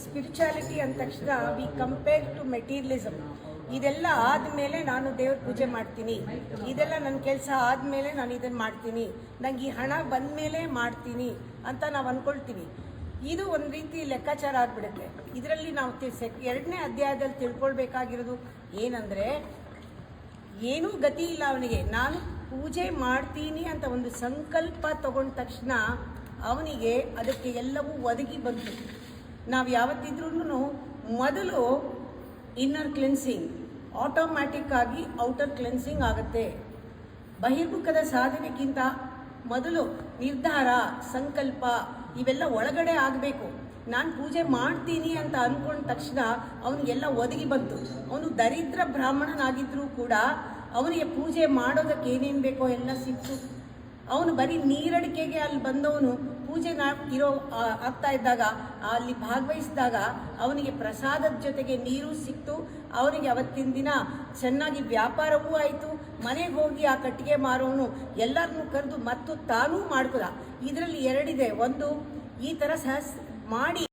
Spirituality ಅಂದ ತಕ್ಷಣ we compare to materialism. ಇದೆಲ್ಲ ಆದಮೇಲೆ ನಾನು ದೇವ್ರ ಪೂಜೆ ಮಾಡ್ತೀನಿ, ಇದೆಲ್ಲ ನನ್ನ ಕೆಲಸ ಆದಮೇಲೆ ನಾನು ಇದನ್ನು ಮಾಡ್ತೀನಿ, ನಂಗೆ ಈ ಹಣ ಬಂದ ಮೇಲೆ ಮಾಡ್ತೀನಿ ಅಂತ ನಾವು ಅಂದ್ಕೊಳ್ತೀವಿ. ಇದು ಒಂದು ರೀತಿ ಲೆಕ್ಕಾಚಾರ ಆಗಿಬಿಡುತ್ತೆ. ಇದರಲ್ಲಿ ನಾವು 2ನೇ ಅಧ್ಯಾಯದಲ್ಲಿ ತಿಳ್ಕೊಳ್ಬೇಕಾಗಿರೋದು ಏನಂದರೆ, ಏನೂ ಗತಿ ಇಲ್ಲ ಅವನಿಗೆ. ನಾನು ಪೂಜೆ ಮಾಡ್ತೀನಿ ಅಂತ ಒಂದು ಸಂಕಲ್ಪ ತಗೊಂಡ ತಕ್ಷಣ ಅವನಿಗೆ ಅದಕ್ಕೆ ಎಲ್ಲವೂ ಒದಗಿ ಬಂತು. ನಾವು ಯಾವತ್ತಿದ್ರೂ ಮೊದಲು ಇನ್ನರ್ ಕ್ಲೆನ್ಸಿಂಗ್, ಆಟೋಮ್ಯಾಟಿಕ್ ಆಗಿ ಔಟರ್ ಕ್ಲೆನ್ಸಿಂಗ್ ಆಗುತ್ತೆ. ಬಹಿರ್ಮುಖದ ಸಾಧನೆಗಿಂತ ಮೊದಲು ನಿರ್ಧಾರ, ಸಂಕಲ್ಪ ಇವೆಲ್ಲ ಒಳಗಡೆ ಆಗಬೇಕು. ನಾನು ಪೂಜೆ ಮಾಡ್ತೀನಿ ಅಂತ ಅಂದ್ಕೊಂಡ ತಕ್ಷಣ ಅವನಿಗೆಲ್ಲ ಒದಗಿ ಬಂತು. ಅವನು ದರಿದ್ರ ಬ್ರಾಹ್ಮಣನಾಗಿದ್ದರೂ ಕೂಡ ಅವನಿಗೆ ಪೂಜೆ ಮಾಡೋದಕ್ಕೆ ಏನೇನು ಬೇಕೋ ಎಲ್ಲ ಸಿಕ್ತು. ಅವನು ಬರೀ ನೀರಡಿಕೆಗೆ ಅಲ್ಲಿ ಬಂದವನು ಪೂಜೆ ಆಗ್ತಾ ಇದ್ದಾಗ ಅಲ್ಲಿ ಭಾಗವಹಿಸಿದಾಗ ಅವನಿಗೆ ಪ್ರಸಾದದ ಜೊತೆಗೆ ನೀರು ಸಿಕ್ತು. ಅವನಿಗೆ ಅವತ್ತಿನ ದಿನ ಚೆನ್ನಾಗಿ ವ್ಯಾಪಾರವೂ ಆಯಿತು. ಮನೆಗೆ ಹೋಗಿ ಆ ಕಟ್ಟಿಗೆ ಮಾರೋನು ಎಲ್ಲರನ್ನೂ ಕರೆದು ಮತ್ತು ತಾನೂ ಮಾಡ್ಕೋದ. ಇದರಲ್ಲಿ 2 ಇದೆ. ಒಂದು, ಈ ಥರ ಮಾಡಿ